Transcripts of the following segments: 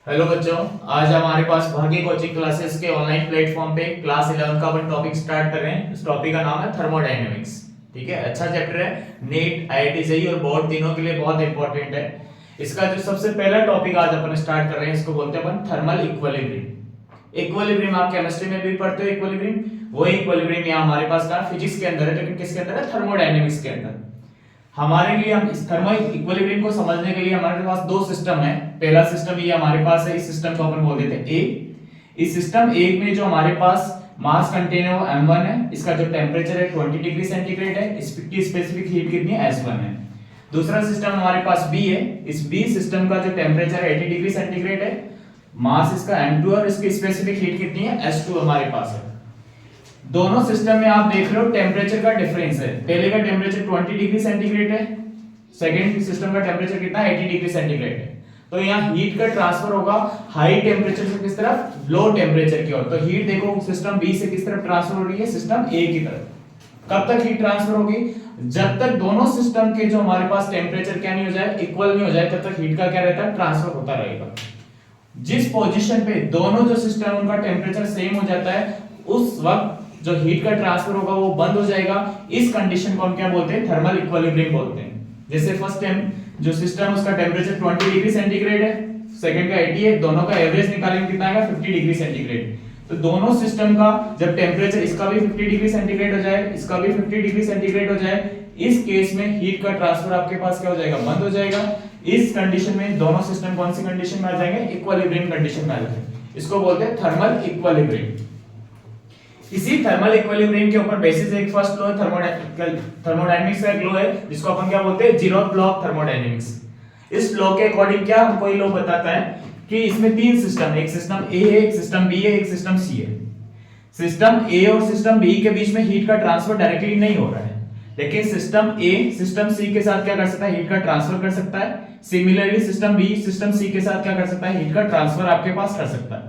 Hello बच्चों, आज हमारे पास भाग्य कोचिंग क्लासेस के ऑनलाइन प्लेटफॉर्म पे क्लास 11 का अपन टॉपिक स्टार्ट कर रहे हैं। इस टॉपिक का नाम है थर्मोडायनेमिक्स। ठीक है, अच्छा चैप्टर है। नीट, आईआईटी जेईई और बोर्ड तीनों के लिए बहुत इंपॉर्टेंट है। इसका जो सबसे पहला टॉपिक आज अपन स्टार्ट कर रहे हैं, इसको बोलते हैं अपन थर्मल इक्विलिब्रियम। इक्विलिब्रियम आप केमिस्ट्री में भी पढ़ते हो। इक्विलिब्रियम वही इक्विलिब्रियम यहाँ हमारे पास का फिजिक्स के अंदर है, लेकिन किसके अंदर है? थर्मोडायनेमिक्स के अंदर। हमारे लिए हम इस थर्मल इक्विलिब्रियम को समझने के लिए हमारे पास दो सिस्टम है। पहला सिस्टम ये हमारे पास है, इस सिस्टम को अपन बोल देते हैं ए। इस सिस्टम ए में जो हमारे पास मास कंटेन है वो m1 है। इसका जो टेंपरेचर है 20 डिग्री सेंटीग्रेड है। इसकी स्पेसिफिक हीट कितनी है? S1 है। दूसरा सिस्टम हमारे पास बी है। इस बी सिस्टम का जो टेंपरेचर है 80 डिग्री सेंटीग्रेड है। मास इसका m2 और इसकी स्पेसिफिक हीट कितनी है? S2 हमारे पास है। दोनों सिस्टम में आप देख रहे हो टेम्परेचर का डिफरेंस है। पहले का टेम्परेचर 20 डिग्री सेंटीग्रेड है, सेकंड सिस्टम का टेम्परेचर कितना है? 80 डिग्री सेंटीग्रेड है। तो यहाँ हीट का ट्रांसफर होगा हाई टेम्परेचर से किस तरफ? लो टेम्परेचर की ओर। तो हीट देखो सिस्टम बी से किस तरफ ट्रांसफर हो रही है? सिस्टम ए की तरफ। कब तक हीट ट्रांसफर होगी? जब तक दोनों सिस्टम के जो हमारे पास टेम्परेचर क्या नहीं हो जाए, इक्वल नहीं हो जाए, तब तक हीट का क्या रहता है? ट्रांसफर होता रहेगा। जिस पोजीशन पे दोनों जो सिस्टम उनका टेम्परेचर सेम हो जाता है, उस वक्त जो हीट का ट्रांसफर होगा वो बंद हो जाएगा। इस कंडीशन को हम क्या बोलते हैं? थर्मल इक्विलिब्रियम बोलते हैं। जैसे फर्स्ट टाइम जो सिस्टम उसका टेंपरेचर 20 डिग्री सेंटीग्रेड है, सेकंड का 80 है, दोनों का एवरेज निकालेंगे कितना आएगा? 50 डिग्री सेंटीग्रेड। तो दोनों सिस्टम का जब टेंपरेचर इसका भी 50 डिग्री सेंटीग्रेड हो जाए, इसका भी 50 डिग्री सेंटीग्रेड हो जाए, इस केस में हीट का ट्रांसफर आपके पास क्या हो जाएगा? बंद हो जाएगा। इस कंडीशन में दोनों सिस्टम कौन सी कंडीशन में आ जाएंगे? इक्विलिब्रियम कंडीशन में आ जाएंगे। इसको बोलते हैं थर्मल इक्विलिब्रियम। इसी थर्मल इक्विलिब्रियम के ऊपर बेसिस एक फर्स्ट लॉ थर्मोडायनेमिक्स का एक लॉ है, जिसको अपन क्या बोलते हैं? Zeroth law of thermodynamics. इस लॉ के अकॉर्डिंग क्या हमको ये लॉ बताता है कि इसमें तीन सिस्टम है। एक सिस्टम ए है, एक सिस्टम बी है, एक सिस्टम सी है। सिस्टम ए और सिस्टम बी के बीच में हीट का ट्रांसफर डायरेक्टली नहीं हो रहा है, लेकिन सिस्टम ए सिस्टम सी के साथ क्या कर सकता है? हीट का ट्रांसफर कर सकता है। सिमिलरली सिस्टम बी सिस्टम सी के साथ क्या कर सकता है? हीट का ट्रांसफर आपके पास कर सकता है।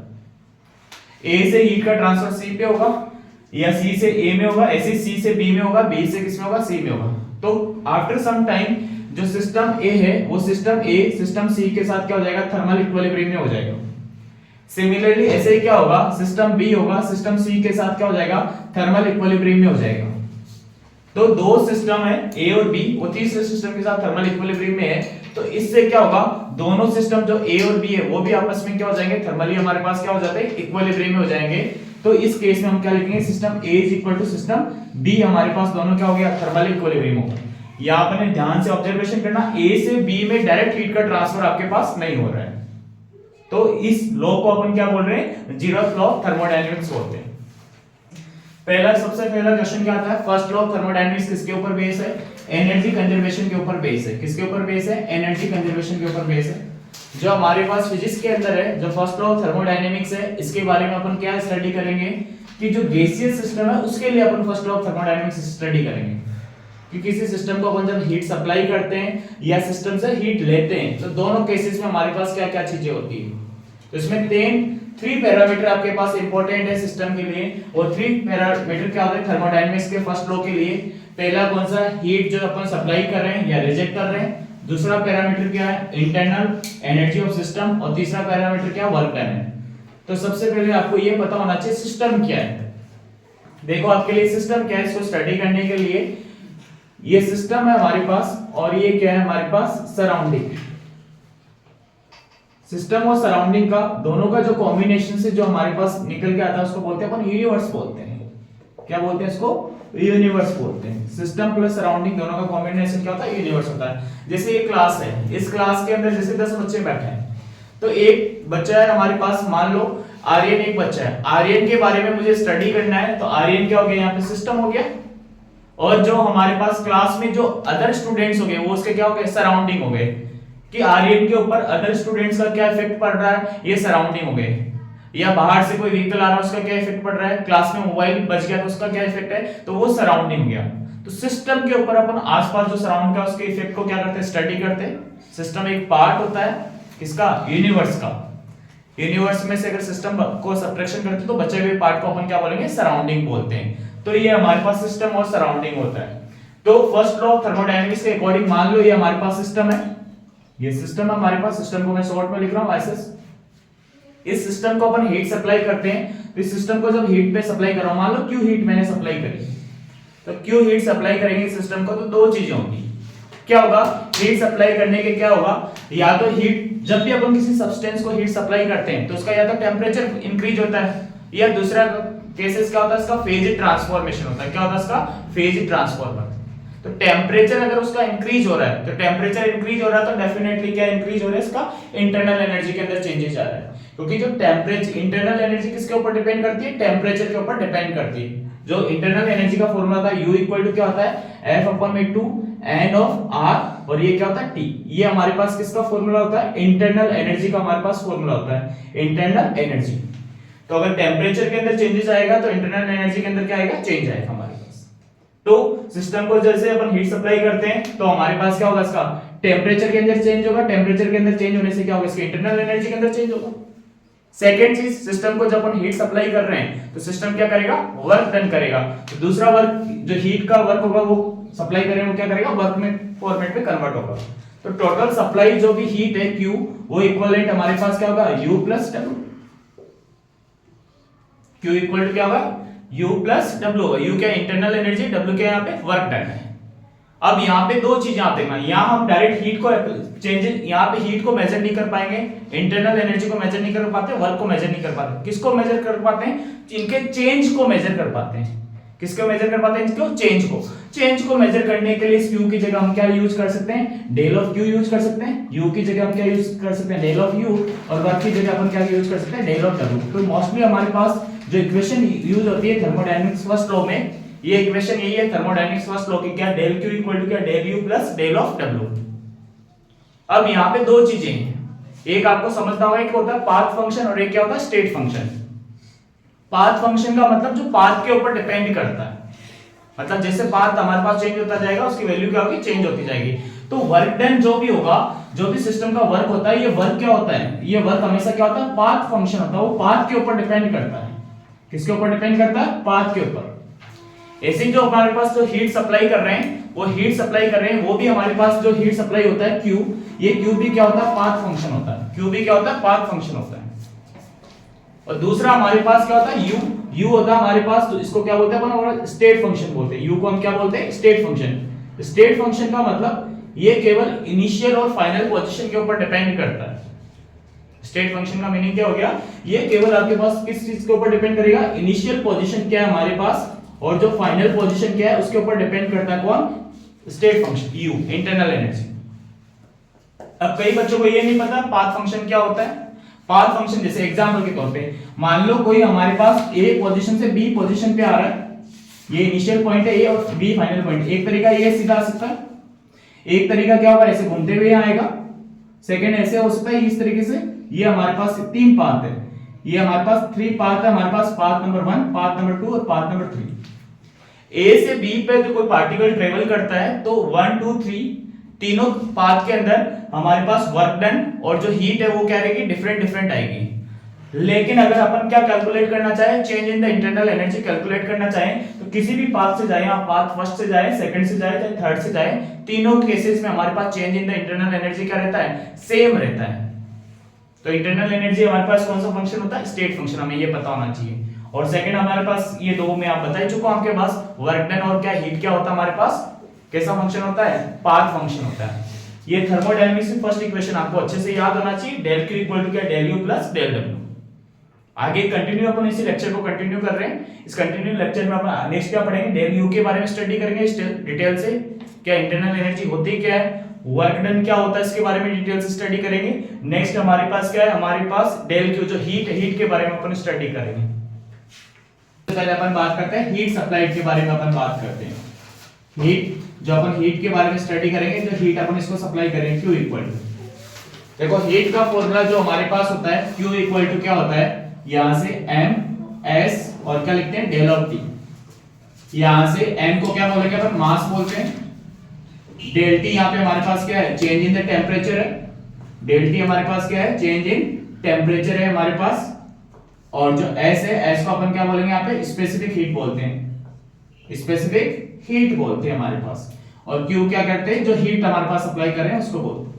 ए से हीट का ट्रांसफर सी पे होगा, या सी से ए में होगा, ऐसे सी से बी में होगा, बी से किस में होगा? सी में होगा। तो आफ्टर सम टाइम जो सिस्टम ए है वो सिस्टम ए सिस्टम सी के साथ क्या हो जाएगा? थर्मल इक्विलिब्रियम में हो जाएगा। सिमिलरली ऐसे ही क्या होगा? सिस्टम बी होगा, सिस्टम सी के साथ क्या हो जाएगा? थर्मल इक्विलिब्रियम में हो जाएगा। तो दो सिस्टम है ए और बी, वो तीसरे सिस्टम के साथ थर्मल इक्विलिब्रियम में है। तो इससे क्या होगा? दोनों सिस्टम जो ए और बी है वो भी आपस में क्या हो जाएंगे? थर्मली हमारे पास क्या हो जाते हैं? इक्विलिब्रियम में हो जाएंगे। तो इस केस में हम क्या लिखेंगे? System A is equal to system B, हमारे पास दोनों क्या हो गया? थर्मल इक्विलिब्रियम हो गया। यहाँ पर ध्यान से ऑब्जर्वेशन करना, ए से बी में डायरेक्ट हीट का ट्रांसफर आपके पास नहीं हो रहा है। तो इस लॉ को अपन क्या बोल रहे हैं? जीरोथ लॉ ऑफ थर्मोडायनेमिक्स बोलते हैं। सबसे पहला क्वेश्चन क्या आता है? फर्स्ट लॉ ऑफ थर्मोडायनेमिक्स किसके ऊपर बेस है? एनर्जी कंजर्वेशन के ऊपर बेस है। किसके ऊपर बेस है? एनर्जी कंजर्वेशन के ऊपर बेस है। जो हमारे पास फिजिक्स के अंदर है, जो फर्स्ट लॉ ऑफ थर्मोडायनेमिक्स है, इसके बारे में अपन क्या स्टडी करेंगे कि जो गैसियस सिस्टम है उसके लिए अपन first law of thermodynamics study करेंगे। कि किसी सिस्टम को अपन जब हीट सप्लाई करते हैं या सिस्टम से हीट लेते हैं, तो दोनों केसेस में हमारे पास क्या क्या चीजें होती है। तो इसमें थ्री पैरामीटर आपके पास इंपॉर्टेंट है सिस्टम के लिए। और थ्री पैरामीटर क्या होते हैं थर्मोडायनेमिक्स के फर्स्ट लॉ के लिए? पहला कौन सा? हीट जो अपन सप्लाई कर रहे हैं या रिजेक्ट कर रहे हैं। दूसरा पैरामीटर क्या है? Internal energy of system. और तीसरा पैरामीटर क्या? वर्क डन है। तो सबसे पहले आपको ये पता होना चाहिए सिस्टम क्या है। देखो आपके लिए सिस्टम क्या है, इसको स्टडी करने के लिए ये सिस्टम है हमारे पास, और ये क्या है हमारे पास? सराउंडिंग। सिस्टम और सराउंडिंग का दोनों का जो कॉम्बिनेशन से जो हमारे पास निकल के आता है उसको बोलते हैं अपन यूनिवर्स बोलते हैं। क्या बोलते हैं इसको? यूनिवर्स बोलते हैं। सिस्टम प्लस सराउंडिंग दोनों का कॉम्बिनेशन क्या होता है? यूनिवर्स होता है। जैसे ये क्लास है, इस क्लास के अंदर जैसे 10 बच्चे बैठे हैं, तो एक बच्चा है हमारे पास, मान लो आर्यन एक बच्चा है। आर्यन के बारे में मुझे स्टडी करना है, तो आर्यन क्या हो गया? यहाँ पे सिस्टम हो गया। और जो हमारे पास क्लास में जो अदर स्टूडेंट्स हो गए वो उसके क्या हो गए? सराउंडिंग हो गए। कि आर्यन के ऊपर अदर स्टूडेंट्स का क्या इफेक्ट पड़ रहा है? ये सराउंडिंग हो गए। या बाहर से कोई व्हीकल आ रहा है उसका क्या इफेक्ट पड़ रहा है? क्लास में मोबाइल बज गया तो उसका क्या इफेक्ट है? तो वो सराउंडिंग हो गया। तो सिस्टम के ऊपर अपन आसपास जो सराउंड का उसके इफेक्ट को क्या करते हैं? स्टडी करते हैं। सिस्टम एक पार्ट होता है किसका? यूनिवर्स का। यूनिवर्स में से अगर सिस्टम को सब्ट्रैक्शन करते तो बचे हुए पार्ट को अपन क्या बोलेंगे? सराउंडिंग बोलते हैं। तो ये हमारे पास सिस्टम और सराउंडिंग होता है। तो फर्स्ट लॉ ऑफ थर्मोडायनेमिक्स के अकॉर्डिंग मान लो ये हमारे पास सिस्टम है, ये सिस्टम है हमारे पास। सिस्टम को मैं शॉर्ट में लिख रहा हूं ऐसे। इस सिस्टम को अपन हीट सप्लाई करते हैं, तो इस सिस्टम को जब हीट पे सप्लाई कर रहा हूं, मान लो क्यू हीट मैंने सप्लाई करी, तो क्यू हीट सप्लाई करेंगे सिस्टम को, तो दो चीजें होंगी। क्या होगा, हीट सप्लाई करने के क्या होगा, या तो हीट, जब भी अपन किसी सब्सटेंस को हीट सप्लाई करते हैं तो उसका या तो टेम्परेचर इंक्रीज होता है, या दूसरा केसेस क्या होता है इसका, फेज ट्रांसफॉर्मेशन होता है। क्या होता है इसका, फेज ट्रांसफॉर्मर। तो टेम्परेचर अगर उसका इंक्रीज हो रहा है, तो टेम्परेचर इंक्रीज हो रहा है तो डेफिनेटली क्या इंक्रीज हो रहा है, इसका इंटरनल एनर्जी के अंदर चेंजेस आ रहा है। क्योंकि जो टेम्परेचर, इंटरनल एनर्जी किसके ऊपर डिपेंड करती है, टेम्परेचर के ऊपर डिपेंड करती है। जो इंटरनल एनर्जी का फॉर्मूला था U इक्वल टू क्या होता है, F/2 N ऑफ R, और ये क्या होता है T। ये हमारे पास किसका फॉर्मूला होता है, इंटरनल एनर्जी का हमारे पास फॉर्मूला होता है, इंटरनल एनर्जी। तो अगर टेम्परेचर के अंदर चेंजेस आएगा तो इंटरनल एनर्जी के अंदर क्या आएगा, चेंज आएगा हमारे पास। तो सिस्टम को जैसे अपन हीट सप्लाई करते हैं तो हमारे पास क्या होगा, इसका टेम्परेचर के अंदर चेंज होगा, टेम्परेचर के अंदर चेंज होने से क्या होगा, इसके इंटरनल एनर्जी के अंदर चेंज होगा। सेकेंड चीज, सिस्टम को जब अपन हीट सप्लाई कर रहे हैं तो सिस्टम क्या करेगा, वर्क डन करेगा। तो दूसरा वर्क, जो हीट का वर्क होगा वो सप्लाई करें, वो क्या करेगा, वर्क में फॉर्मेट में कन्वर्ट होगा। तो टोटल सप्लाई जो भी हीट है Q, वो इक्विवेलेंट हमारे पास क्या होगा, U plus W। Q equal to क्या होगा, U प्लस W होगा। U क्या इंटरनल एनर्जी, W क्या यहाँ पे वर्क डन है। अब यहाँ पे दो चीजें आप देखना, यहाँ हम डायरेक्ट हीट को चेंजेस, यहाँ पे हीट को मेजर नहीं कर पाएंगे, इंटरनल एनर्जी को मेजर नहीं कर पाते, वर्क को मेजर नहीं कर पाते। किसको मेजर कर पाते हैं, इनके चेंज को मेजर कर पाते हैं। किसको मेजर कर पाते हैं, इनको चेंज को। चेंज को मेजर करने के लिए इस Q की जगह हम क्या यूज कर सकते हैं, डेल ऑफ Q यूज कर सकते हैं। U की जगह हम क्या यूज कर सकते हैं, डेल ऑफ U, और वर्क की जगह अपन क्या यूज कर सकते हैं, डेल ऑफ W। तो मोस्टली हमारे पास जो इक्वेशन यूज होती है थर्मोडायनेमिक्स फर्स्ट लॉ में, ये इक्वेशन यही है थर्मोडायनेमिक्स फर्स्ट लॉ की, क्या, डेल Q इक्वल टू क्या, del U plus del of W। अब यहाँ पे दो चीजें हैं, एक आपको समझना होगा, एक होता है पाथ फंक्शन और एक क्या होता है, स्टेट फंक्शन। पाथ फंक्शन का मतलब जो पाथ के ऊपर डिपेंड करता है, मतलब जैसे पाथ हमारे पास चेंज होता जाएगा उसकी वैल्यू क्या होगी, चेंज होती जाएगी। तो वर्क डन जो भी होगा, जो भी सिस्टम का वर्क होता है, ये वर्क क्या होता है, ये वर्क हमेशा क्या होता है, पाथ फंक्शन होता है, वो पाथ के ऊपर डिपेंड करता है। किसके ऊपर डिपेंड करता है, पाथ के ऊपर। ऐसे जो हमारे पास जो हीट सप्लाई कर रहे हैं, वो हीट सप्लाई कर रहे हैं, वो भी हमारे पास जो हीट सप्लाई होता है Q, ये Q भी क्या होता है, पाथ फंक्शन होता है। Q भी क्या होता है, पाथ फंक्शन होता है। और दूसरा हमारे पास क्या होता है, U होता है हमारे पास, तो इसको क्या बोलते हैं अपन, स्टेट फंक्शन बोलते हैं। U को हम क्या बोलते हैं, स्टेट फंक्शन। स्टेट फंक्शन का मतलब ये केवल इनिशियल और फाइनल पोजीशन के ऊपर डिपेंड करता है। स्टेट फंक्शन का मीनिंग क्या हो गया, ये केवल आपके पास किस चीज के ऊपर डिपेंड करेगा, इनिशियल पोजीशन क्या है हमारे पास, और जो फाइनल पोजीशन क्या है उसके ऊपर डिपेंड करता है कौन, state function U, internal energy. अब कई बच्चों को ये नहीं पता पाथ फंक्शन क्या होता है। पाथ फंक्शन जैसे एग्जांपल के तौर पे मान लो कोई हमारे पास A पोजीशन से B पोजीशन पे आ रहा है, ये इनिशियल पॉइंट है A और B फाइनल पॉइंट। एक तरीका ये सीधा आ सकता है, एक तरीका क्या होगा, ऐसे घूमते हुए आएगा, सेकंड ऐसे हो सकता है इस तरीके से। ये हमारे पास तीन पाथ है, ये हमारे पास 3 पाथ है हमारे पास, पाथ नंबर 1, पाथ नंबर 2 और पाथ नंबर 3। A से B पे जो कोई पार्टिकल ट्रेवल करता है तो 1 2 3 तीनों पाथ के अंदर हमारे पास वर्क डन और जो हीट है वो क्या रहेगी, डिफरेंट आएगी। लेकिन अगर अपन क्या कैलकुलेट करना चाहे, change in the internal energy calculate करना चाहे, तो किसी भी पाथ से जाए, आप पाथ फर्स्ट से जाए, सेकंड से जाए, चाहे थर्ड से जाए, तीनों केसेस में हमारे पास change in the internal energy क्या रहता है, सेम रहता है। तो इंटरनल एनर्जी हमारे पास कौन सा फंक्शन होता है, स्टेट फंक्शन, हमें ये पता होना चाहिए। और सेकंड हमारे पास ये दो में आप बता ही चुका हूं, आपके पास वर्क डन और क्या हीट क्या होता है हमारे पास, कैसा फंक्शन होता है, पाथ फंक्शन होता है। ये थर्मोडायनामिक्स की फर्स्ट इक्वेशन आपको अच्छे से याद होना चाहिए, डेल Q इक्वल टू क्या, del U plus del W। आगे कंटिन्यू अपन इसी लेक्चर को कंटिन्यू कर रहे हैं। इस कंटिन्यू लेक्चर में अपन नेक्स्ट क्या पढ़ेंगे, डेल U के बारे में स्टडी करेंगे डिटेल से, क्या इंटरनल एनर्जी होती क्या है, वर्क डन क्या होता है, इसके बारे में डिटेल से स्टडी करेंगे। नेक्स्ट हमारे पास क्या है, हमारे पास डेल Q जो हीट के बारे में अपन स्टडी करेंगे। तो पहले अपन बात करते हैं हीट सप्लाई के बारे में, अपन बात करते हैं हीट, जो अपन हीट के बारे में स्टडी करेंगे, जो हीट अपन इसको सप्लाई करेंगे Q इक्वल टू, देखो हीट का फॉर्मूला जो हमारे पास होता है Q इक्वल टू क्या होता है, यहां से M S और क्या लिखते हैं, डेल ऑफ T। यहां से M को क्या बोलेंगे अपन, मास बोलते हैं। डेल T यहाँ पे हमारे पास क्या है, चेंज इन द टेम्परेचर है। डेल T हमारे पास क्या है, चेंज इन टेम्परेचर है हमारे पास। और जो S है, S को अपन क्या बोलेंगे यहाँ पे, स्पेसिफिक हीट बोलते हैं, स्पेसिफिक हीट बोलते हैं हमारे पास। और Q क्या करते हैं, जो हीट हमारे पास सप्लाई कर रहे हैं उसको बोलते हैं।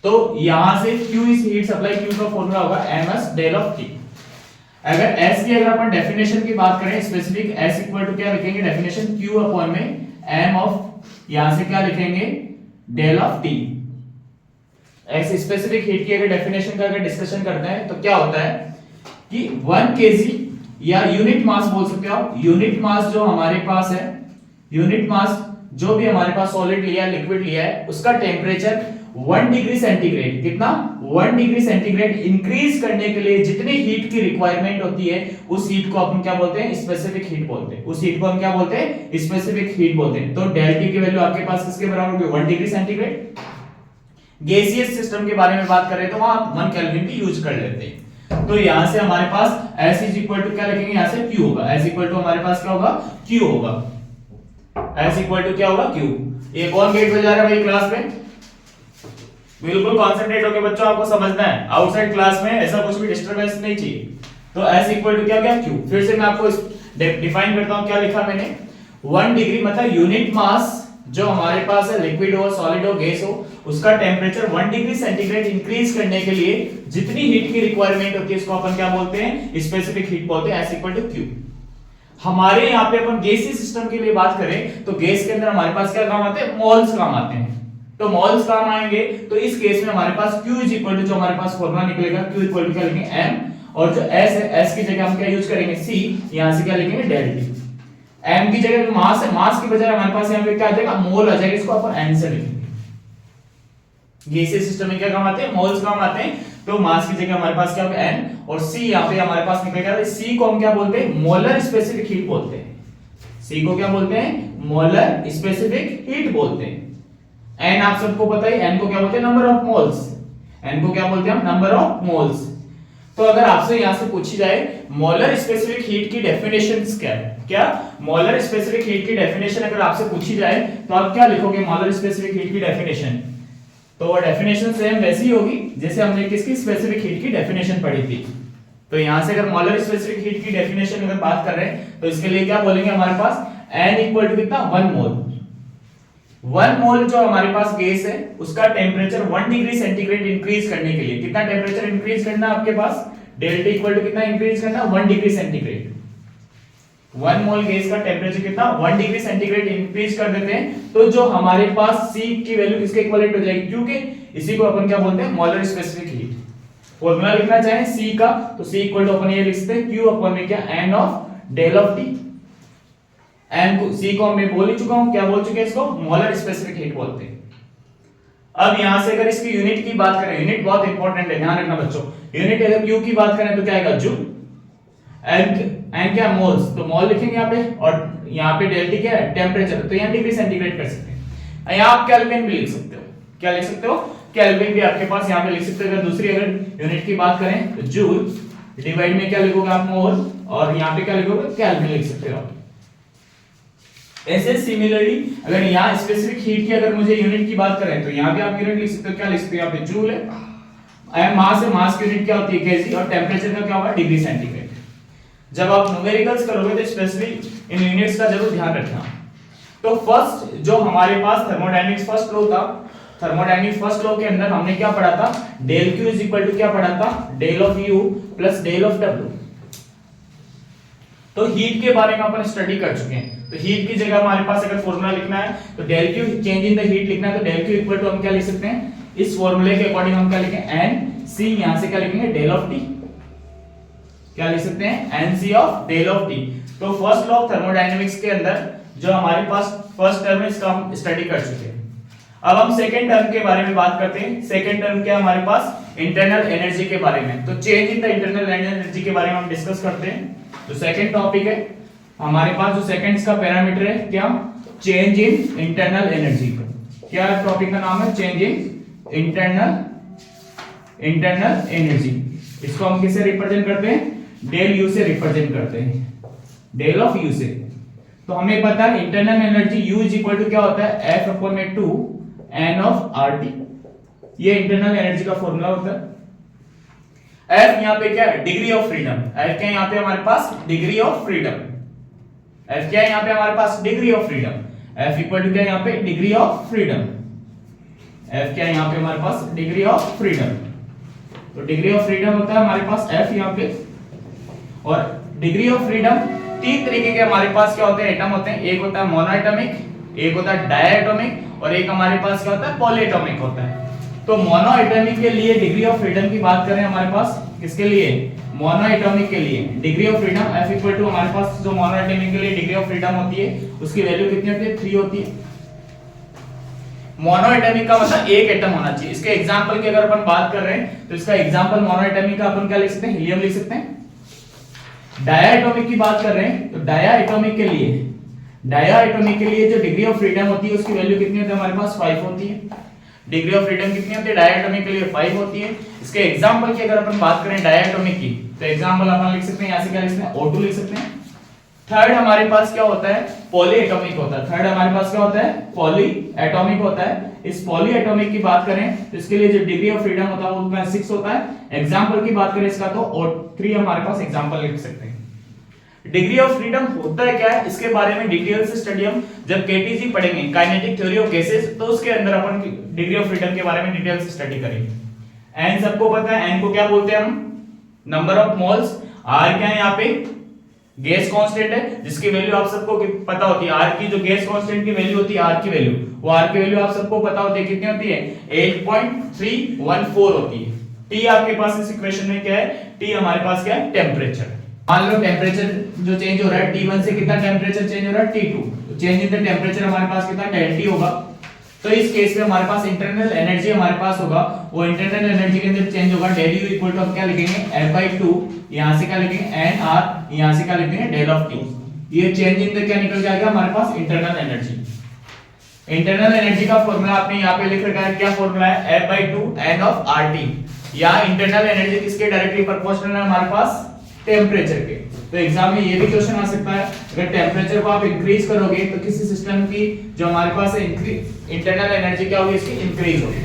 तो यहां से Q is heat supply, Q का फॉर्मूला होगा ms डेल ऑफ T। अगर S की अगर अपन डेफिनेशन की बात करें स्पेसिफिक, S इक्वल टू क्या लिखेंगे डेफिनेशन Q अपॉन में m ऑफ, यहां से क्या लिखेंगे डेल ऑफ T। ऐसे स्पेसिफिक हीट की अगर डेफिनेशन का अगर डिस्कशन करते हैं तो क्या होता है कि 1 kg या यूनिट मास बोल सकते हो आप, यूनिट मास जो हमारे पास है, यूनिट मास जो भी हमारे पास सॉलिड लिया है लिक्विड लिया है उसका टेम्परेचर 1 डिग्री सेंटीग्रेड, कितना 1 डिग्री सेंटीग्रेड इंक्रीज करने के लिए जितनी हीट की रिक्वायरमेंट होती है उस हीट को अपन क्या बोलते हैं स्पेसिफिक हीट बोलते हैं, उस हीट को हम क्या बोलते हैं स्पेसिफिक हीट बोलते हैं। तो डेल टी की वैल्यू आपके पास किसके बराबर होगी 1 डिग्री सेंटीग्रेड। गैसियस सिस्टम के बारे में बात कर रहे हैं तो वहां 1 केल्विन की यूज कर लेते हैं। तो यहां से हमारे पास S इज इक्वल टू क्या लिखेंगे यहां से Q होगा, S इक्वल टू हमारे पास क्या होगा Q होगा, S इक्वल टू क्या होगा Q। ये कौन गेट बजा रहा है भाई क्लास में, बिल्कुल कंसंट्रेट होकर बच्चों आपको समझना है, आउटसाइड क्लास में ऐसा कुछ भी डिस्टरबेंस नहीं चाहिए। तो S इक्वल टू क्या हो गया Q। फिर से मैं आपको डिफाइन करता हूं, क्या लिखा मैंने 1 डिग्री मतलब यूनिट मास जो हमारे पास है लिक्विड हो सॉलिड हो गैस हो उसका टेम्परेचर 1 डिग्री सेंटीग्रेड इंक्रीज करने के लिए जितनी हीट की रिक्वायरमेंट होती है इसको अपन क्या बोलते हैं स्पेसिफिक हीट बोलते हैं, S इक्वल टू Q। हमारे यहाँ पे अपन गैसीय सिस्टम के लिए बात करें तो गैस के अंदर हमारे पास क्या काम आते हैं मोल्स काम आते हैं। तो मोल्स काम आएंगे तो इस केस में हमारे पास Q इज इक्वल टू जो हमारे पास फॉर्मूला निकलेगा Q इक्वल टू क्या लिखेंगे m और जो S है S की जगह हम क्या यूज करेंगे C, यहां से क्या लिखेंगे डेल T। m की जगह जो मास है मास की बजाय हमारे पास यहाँ पे क्या आ जाएगा मोल आ जाएगा, इसको अपन n से लिखेंगे। गैसीय सिस्टम में क्या काम आते हैं मोल्स काम आते हैं, तो मास की जगह हमारे पास क्या होगा n और C यहाँ पे हमारे पास निकलेगा, C को हम क्या बोलते हैं मोलर स्पेसिफिक हीट बोलते हैं, C को क्या बोलते हैं मोलर स्पेसिफिक हीट बोलते हैं। n आप सबको पता है n को क्या बोलते हैं नंबर ऑफ मोल्स, n को क्या बोलते हैं हम नंबर ऑफ मोल्स। तो अगर आपसे यहां से पूछी जाए मोलर स्पेसिफिक हीट की डेफिनेशंस क्या है, क्या मोलर स्पेसिफिक हीट की डेफिनेशन अगर आपसे पूछी जाए तो आप क्या लिखोगे मोलर स्पेसिफिक हीट की डेफिनेशन, तो वो डेफिनेशन सेम वैसी ही होगी जैसे हमने किसकी स्पेसिफिक हीट की डेफिनेशन पढ़ी थी। तो यहां से अगर मोलर स्पेसिफिक हीट की डेफिनेशन अगर बात कर रहे हैं तो इसके लिए क्या बोलेंगे हमारे पास n इक्वल टू कितना 1 मोल। 1 मोल जो हमारे पास गैस है उसका टेम्परेचर 1 डिग्री सेंटीग्रेड इंक्रीज करने के लिए कितना टेम्परेचर इंक्रीज करना है आपके पास डेल टी इक्वल टू कितना इंक्रीज करना 1 डिग्री सेंटीग्रेड। 1 मोल गैस का टेम्परेचर कितना 1 डिग्री सेंटीग्रेड इंक्रीज कर देते हैं तो जो हमारे पास C की वैल्यू किसके इक्विवेलेंट हो जाएगी Q के, इसी को अपन क्या बोलते हैं मोलर स्पेसिफिक हीट। फॉर्मूला लिखना चाहें C का तो C इक्वल टू अपन ये लिख सकते हैं Q अपॉन में क्या n of del of T। n को C को मैं बोल ही चुका हूं, क्या बोल चुके हैं इसको मोलर स्पेसिफिक हीट बोलते हैं। अब यहां से अगर इसकी यूनिट की बात करें, यूनिट बहुत इंपॉर्टेंट है ध्यान रखना बच्चों, यूनिट अगर Q की बात करें तो क्या आएगा जूल, n क्या मोल्स, तो मोल लिखेंगे यहाँ पे और यहाँ पे डेल टी क्या है टेम्परेचर, तो यहाँ डिग्री सेंटीग्रेड कर सकते हैं। यहाँ आप केल्विन भी लिख सकते हो, क्या लिख सकते हो केल्विन भी आपके पास यहाँ पे लिख सकते हो। अगर दूसरी अगर यूनिट की बात करें तो जूल डिवाइड में क्या लिखोगे आप मोल और यहाँ पे क्या लिखोगे केल्विन लिख सकते हो। ऐसे सिमिलरली अगर यहाँ स्पेसिफिक हीट की अगर मुझे यूनिट की बात करें तो यहाँ पे आप यूनिट लिख सकते हो, क्या लिख सकते हो यहाँ पे जूल है, मास है, मास की यूनिट क्या होती है केजी और टेम्परेचर का क्या होगा डिग्री सेंटीग्रेड। जब आप न्यूमेरिकल्स करोगे तो स्पेसिफिक इन यूनिट्स का जरूर ध्यान रखना। तो फर्स्ट जो हमारे पास थर्मोडायनेमिक्स फर्स्ट लॉ था, थर्मोडायनेमिक्स फर्स्ट लॉ के अंदर हमने क्या पढ़ा था del Q is equal to क्या पढ़ा था del of U plus del of W। तो हीट के बारे में अपन स्टडी कर चुके हैं, तो हीट की जगह हमारे पास अगर फॉर्मूला लिखना है तो del Q change in the heat लिखना है तो डेल Q इक्वल टू हम क्या लिख सकते हैं इस फॉर्मूले के अकॉर्डिंग हम क्या लिखेंगे NC, यहां से क्या लिखेंगे डेल ऑफ T, क्या लिख सकते हैं NC of del of T। तो फर्स्ट लॉ ऑफ थर्मोडायनेमिक्स के अंदर जो हमारे पास फर्स्ट टर्म है इसका हम स्टडी कर चुके हैं। अब हम सेकंड टर्म के बारे में बात करते हैं। सेकंड टर्म क्या हमारे पास इंटरनल एनर्जी के बारे में, तो change in the internal energy के बारे में हम डिस्कस करते हैं। तो सेकंड टॉपिक है हमारे पास जो सेकंड्स का पैरामीटर है क्या चेंज इन इंटरनल एनर्जी। क्या टॉपिक का नाम है चेंज इन इंटरनल एनर्जी। इसको हम किससे रिप्रेजेंट करते हैं डेल U से रिप्रेजेंट करते हैं, डेल ऑफ U से। तो हमें पता है internal energy U is equal to क्या होता है F अपॉन में 2 N ऑफ RT, ये इंटरनल एनर्जी का फॉर्मूला होता है। F यहाँ पे क्या है डिग्री ऑफ फ्रीडम, F क्या है यहाँ पे हमारे पास डिग्री ऑफ फ्रीडम, F क्या है यहाँ पे हमारे पास degree of freedom, F equal to क्या है यहाँ पे डिग्री ऑफ फ्रीडम। F क्या है यहाँ पे हमारे पास डिग्री ऑफ फ्रीडम। तो डिग्री ऑफ फ्रीडम होता है हमारे पास F यहाँ पे। और डिग्री ऑफ फ्रीडम तीन तरीके के हमारे पास क्या होते हैं, एटम होते हैं। एक होता है मोनोएटॉमिक, एक होता है डायएटॉमिक और एक हमारे पास क्या होता है पॉलीएटॉमिक होता है। तो मोनोएटॉमिक के लिए डिग्री ऑफ फ्रीडम की बात करें हमारे पास, किसके लिए, मोनोएटॉमिक के लिए degree of freedom F equal to हमारे पास जो मोनोएटॉमिक के लिए डिग्री ऑफ फ्रीडम होती है उसकी वैल्यू कितनी होती है, 3 होती है। मोनोएटॉमिक का मतलब एक एटम होना चाहिए। इसके एग्जांपल की अगर अपन बात कर रहे हैं तो इसका एग्जांपल मोनोएटॉमिक का अपन क्या लिख सकते हैं, हीलियम लिख सकते हैं। डायएटॉमिक की बात कर रहे हैं तो डायएटॉमिक के लिए जो डिग्री ऑफ फ्रीडम होती है उसकी वैल्यू कितनी होती है हमारे पास, 5 होती है। डिग्री ऑफ फ्रीडम कितनी होती है डायएटॉमिक के लिए, 5 होती है। इसके एग्जांपल की अगर अपन बात करें डायएटॉमिक की तो एग्जांपल अपन लिख सकते हैं, यहां से क्या लिख सकते हैं, O2 लिख सकते हैं। थर्ड हमारे पास क्या होता है, पॉलीएटॉमिक होता है। थर्ड हमारे पास क्या होता है, पॉलीएटॉमिक होता है। इस पॉलीएटॉमिक की बात करें तो इसके लिए जो डिग्री ऑफ फ्रीडम होता है वो उसमें 6 होता है। एग्जांपल की बात करें इसका तो O3 हमारे पास एग्जांपल लिख सकते हैं। डिग्री ऑफ फ्रीडम होता है क्या है, इसके बारे में डिटेल से स्टडी हम जब केटीजी पढ़ेंगे, काइनेटिक थ्योरी ऑफ गैसेस, तो उसके अंदर अपन डिग्री ऑफ फ्रीडम के बारे में डिटेल से स्टडी करेंगे। एन सबको पता है, एन को क्या बोलते हैं हम, नंबर ऑफ मोल्स। आर क्या है यहाँ पे, गैस कांस्टेंट है जिसकी वैल्यू आप सबको पता होती है। आर की जो गैस कांस्टेंट की वैल्यू होती है, आर की वैल्यू, वो आर की वैल्यू आप सबको पता होती है, कितनी होती है, 8.314 होती है। टी आपके पास इस इक्वेशन में क्या है, टी हमारे पास क्या है, टेम्परेचर। मान लो टेम्परेचर जो चेंज हो रहा है T1 से कितना टेम्परेचर चेंज हो रहा है, T2, तो चेंज इन द टेम्परेचर हमारे पास कितना, ΔT होगा। तो इस केस में हमारे पास इंटरनल एनर्जी हमारे पास होगा, वो इंटरनल एनर्जी के अंदर चेंज होगा ΔU इक्वल टू हम क्या लिखेंगे, F/2, यहां से क्या लिखेंगे NR, यहां से क्या लिखेंगे डेल ऑफ T। ये चेंज इन द क्या निकल जाएगा हमारे पास, इंटरनल एनर्जी। इंटरनल एनर्जी का फार्मूला आपने यहां पे लिख रखा है, क्या फार्मूला है, F/2 N of RT। या इंटरनल एनर्जी किसके डायरेक्टली प्रोपोर्शनल है हमारे पास, टेम्परेचर के। तो एग्जाम में ये भी क्वेश्चन आ सकता है, अगर टेम्परेचर को आप इंक्रीज करोगे तो किसी सिस्टम की जो हमारे पास है इंटरनल एनर्जी क्या होगी, इसकी इंक्रीज होगी।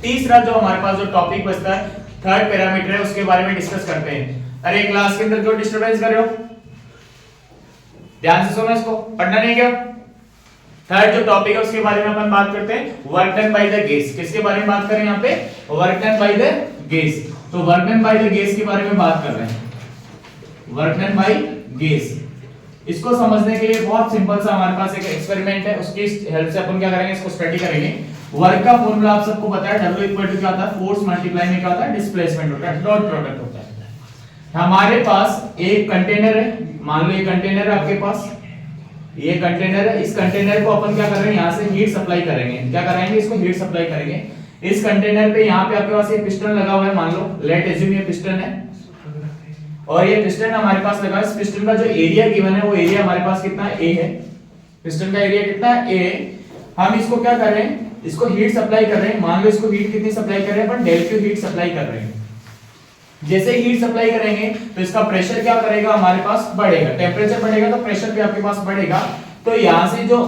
तीसरा जो हमारे पास जो टॉपिक बचता है, थर्ड पैरामीटर है, उसके बारे में डिस्कस करते हैं। अरे क्लास के अंदर क्यों डिस्टरबेंस कर रहे हो, ध्यान से सुनो, इसको पढ़ना नहीं क्या। थर्ड जो टॉपिक है उसके बारे में अपन बात करते हैं, work done by the gas. किसके बारे में बात करें यहाँ पे, work done by the gas. तो work done by the gas के बारे में बात कर रहे हैं, वर्क डन बाय गैस। इसको समझने के लिए बहुत सिंपल सा हमारे पास एक एक्सपेरिमेंट है, उसकी हेल्प से अपन क्या करेंगे, इसको स्टडी करेंगे। वर्क का फॉर्मूला आप सबको पता है, W इक्वल टू क्या होता है, फोर्स मल्टीप्लाई में क्या होता है, डिस्प्लेसमेंट होता है, डॉट प्रोडक्ट होता है। हमारे पास एक कंटेनर है, मान लो ये कंटेनर है आपके पास, ये कंटेनर है। इस कंटेनर को अपन क्या कर रहे हैं, यहाँ से हीट सप्लाई करेंगे। क्या कराएंगे, इसको हीट सप्लाई करेंगे। इस कंटेनर पे यहाँ पे आपके पास ये पिस्टन लगा हुआ है, मान लो लेट एज्यूम ये पिस्टन है और ये पिस्टन हमारे पास लगा है। इस पिस्टन का जो एरिया गिवन है वो एरिया हमारे पास कितना है, A है। पिस्टन का एरिया कितना है, A। हम इसको क्या कर रहे हैं, इसको हीट सप्लाई कर रहे हैं। मान लो इसको हीट कितनी सप्लाई कर रहे हैं अपन, ΔQ हीट सप्लाई कर रहे हैं। जैसे हीट सप्लाई करेंगे तो इसका प्रेशर क्या करेगा, हमारे पास बढ़ेगा। टेम्परेचर बढ़ेगा तो प्रेशर भी आपके पास बढ़ेगा। तो यहां से जो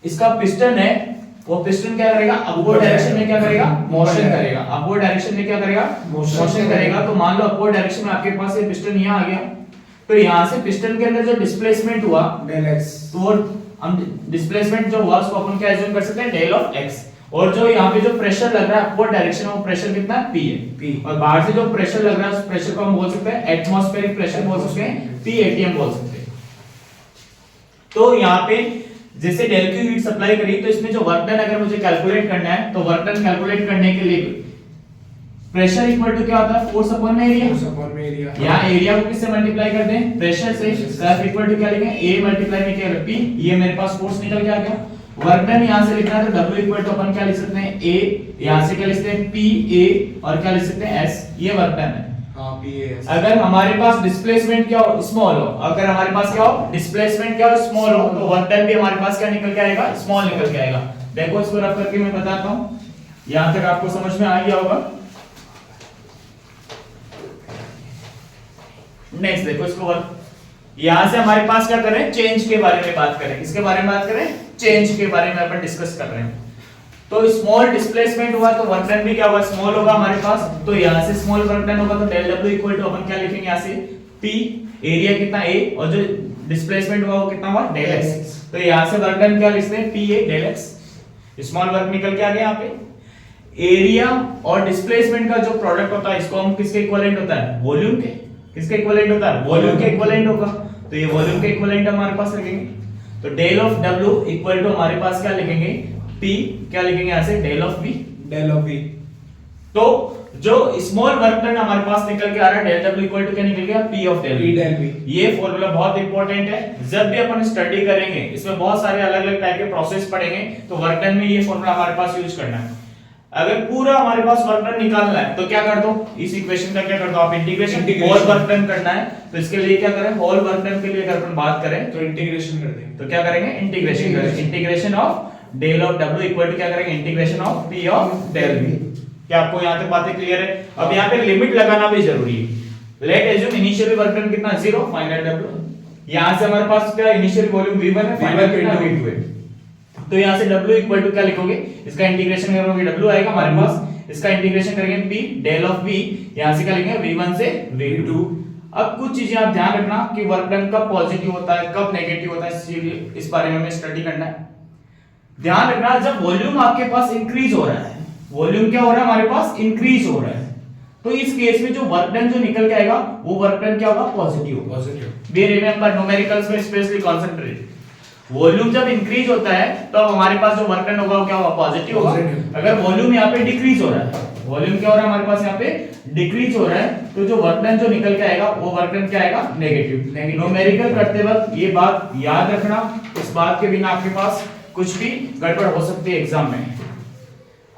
इसका पिस्टन है वो पिस्टन क्या करेगा, अपवर्ड डायरेक्शन में क्या करेगा, मोशन करेगा। अपवर्ड डायरेक्शन में क्या करेगा, मोशन करेगा। तो मान लो अपवर्ड डायरेक्शन में आपके पास ये पिस्टन यहां आ गया, तो यहां से पिस्टन के अंदर जो डिस्प्लेसमेंट हुआ डेल x, तो वो हम डिस्प्लेसमेंट जो हुआ उसको अपन क्या एज्यूम कर सकते हैं, डेल ऑफ x। और जो यहाँ पे जो प्रेशर लग रहा है अपवर्ड डायरेक्शन में, वो प्रेशर कितना है, P है। P। और बाहर से जो प्रेशर लग रहा है उस प्रेशर को हम बोल सकते हैं एटमॉस्फेरिक प्रेशर बोल सकते हैं, PATM बोल सकते हैं। तो यहाँ पे जैसे ΔQ हीट सप्लाई करी, तो इसमें जो वर्क डन अगर मुझे कैलकुलेट करना है, तो वर्क डन कैलकुलेट करने के लिए प्रेशर इक्वल टू क्या होता है, फोर्स अपॉन में एरिया। फोर्स अपॉन में एरिया। यहाँ एरिया को किससे मल्टीप्लाई कर दें, प्रेशर से। F इक्वल टू क्या लिखेंगे, A मल्टीप्लाई में क्या P। ये मेरे पास फोर्स निकल के आ गया। वर्क डन यहां से लिखना है तो W इक्वल टू अपन क्या लिख सकते हैं, A। यहां से क्या लिख सकते हैं, PA, और क्या लिख सकते हैं, S। ये वर्क डन है। अगर हमारे पास डिस्प्लेसमेंट क्या हो, स्मॉल हो, अगर हमारे पास क्या हो, डिस्प्लेसमेंट क्या हो, स्मॉल हो, तो वर्क डन भी हमारे पास क्या निकल के आएगा, स्मॉल निकल के आएगा। देखो इसको रफ करके मैं बताता हूं, यहां तक आपको समझ में आ गया होगा। नेक्स्ट देखो इसको वर्क, यहां से हमारे पास क्या करें, चेंज के बारे में बात करें। किसके बारे में बात करें, चेंज के बारे में अपन डिस्कस कर रहे हैं। तो स्मॉल डिस्प्लेसमेंट हुआ तो वर्क डन भी क्या होगा, स्मॉल होगा हमारे पास। तो यहां से स्मॉल वर्क डन होगा तो डेल W इक्वल टू अपन क्या लिखेंगे, यहां से P, एरिया कितना A, और जो डिस्प्लेसमेंट हुआ वो कितना हुआ, डेल x। तो यहां से वर्क डन क्या लिखते हैं, PA del x। Small work निकल के आ गया यहाँ पे। एरिया और डिस्प्लेसमेंट का जो प्रोडक्ट होता है इसको हम किसके इक्विवेलेंट होता है, वॉल्यूम के। किसके इक्विवेलेंट होता है, वॉल्यूम के इक्विवेलेंट होगा। तो ये वॉल्यूम के इक्विवेलेंट हमारे पास रखेंगे। तो del of W equal to हमारे पास क्या लिखेंगे, P क्या लिखेंगे यहां से, del of V। Del of V। तो जो स्मॉल वर्क डन हमारे पास निकल के आ रहा है डेल W इक्वल टू क्या निकल गया, P ऑफ डेल V। ये फॉर्मूला बहुत इंपॉर्टेंट है, जब भी अपन स्टडी करेंगे इसमें बहुत सारे अलग अलग टाइप के प्रोसेस पढ़ेंगे तो वर्क डन में ये फॉर्मूला हमारे पास यूज करना है। अगर पूरा हमारे पास वर्क डन निकालना है तो क्या कर दो, इस इक्वेशन का क्या कर दो आप, इंटीग्रेशन। होल वर्क डन करना है तो इसके लिए क्या करें, होल वर्क डन के लिए अगर अपन बात करें तो इंटीग्रेशन कर देंगे। तो क्या करेंगे, इंटीग्रेशन करेंगे। Integration of del of W equal to क्या करेंगे, integration of P of del V। क्या आपको यहां तक बातें क्लियर है? अब यहां पे लिमिट लगाना भी जरूरी है। Late assume initial work done कितना, 0, फाइनल W। यहां से हमारे पास क्या इनिशियल वॉल्यूम V1 है, फाइनल कितना V2 है। तो यहां से W इक्वल टू क्या लिखोगे, इसका इंटीग्रेशन करोगे W आएगा हमारे पास, इसका इंटीग्रेशन करेंगे P डेल ऑफ V, यहां से क्या लिखेंगे V1 से V2। अब कुछ चीजें आप ध्यान रखना कि वर्क डन कब पॉजिटिव होता है कब नेगेटिव होता है, इस बारे में हमें स्टडी करना है। ध्यान रखना जब वॉल्यूम आपके पास इंक्रीज हो रहा है, वॉल्यूम क्या हो रहा है हमारे पास, इंक्रीज हो रहा है, तो इस केस में जो वर्क डन जो निकल के आएगा वो वर्क डन क्या होगा, पॉजिटिव होगा। बी रिमेंबर न्यूमेरिकल्स में स्पेशली कंसंट्रेट। वॉल्यूम जब इंक्रीज होता है तो हमारे पास जो वर्क डन होगा वो क्या होगा, पॉजिटिव होगा। अगर वॉल्यूम यहाँ पे डिक्रीज हो रहा है, वॉल्यूम क्या हो रहा है हमारे पास यहाँ पे डिक्रीज हो रहा है, तो जो वर्क डन जो निकल के आएगा वो वर्क डन क्या आएगा, नेगेटिव। न्यूमेरिकल करते वक्त ये बात याद रखना, इस बात के बिना आपके पास कुछ भी गड़बड़ हो सकती है एग्जाम में।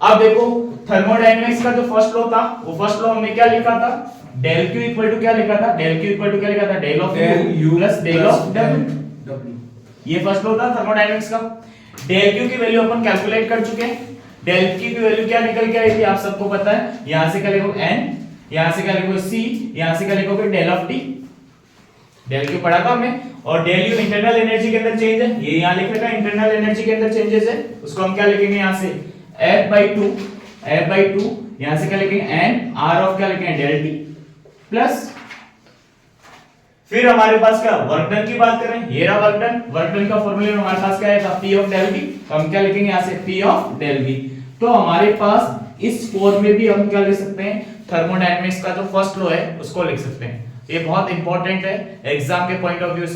अब देखो थर्मोडायनेमिक्स का जो फर्स्ट लॉ था वो फर्स्ट लॉ हमने क्या लिखा था, डेल Q इक्वल टू क्या लिखा था, डेल Q इक्वल टू क्या लिखा था, del of U plus del of W। ये फर्स्ट लॉ था थर्मोडायनेमिक्स का। डेल Q की वैल्यू अपन कैलकुलेट कर चुके हैं। डेल Q की वैल्यू क्या निकल के आई थी आप सबको पता है, यहां से क्या लिखोगे N, यहां से क्या लिखोगे C, यहां से क्या लिखोगे del of T। Del Q पढ़ा था हमने। और डेल U इंटरनल एनर्जी के अंदर चेंज है, ये यहां लिख रखा है इंटरनल एनर्जी के अंदर चेंजेस है, उसको हम क्या लिखेंगे यहां से F/2, यहां से क्या लिखेंगे N, R ऑफ क्या लिखेंगे डेल T प्लस, फिर हमारे पास क्या वर्क डन की बात करें, ये रहा वर्क डन। वर्क डन का फॉर्मूला में हमारे पास क्या है, P ऑफ डेल V। तो हम क्या लिखेंगे यहां से P ऑफ डेल V। तो हमारे पास इस फॉर्म में भी हम क्या लिख सकते हैं, थर्मोडायनेमिक्स का जो फर्स्ट लॉ है उसको लिख सकते हैं। ये बहुत इंपॉर्टेंट है एग्जाम के पॉइंट ऑफ व्यू से।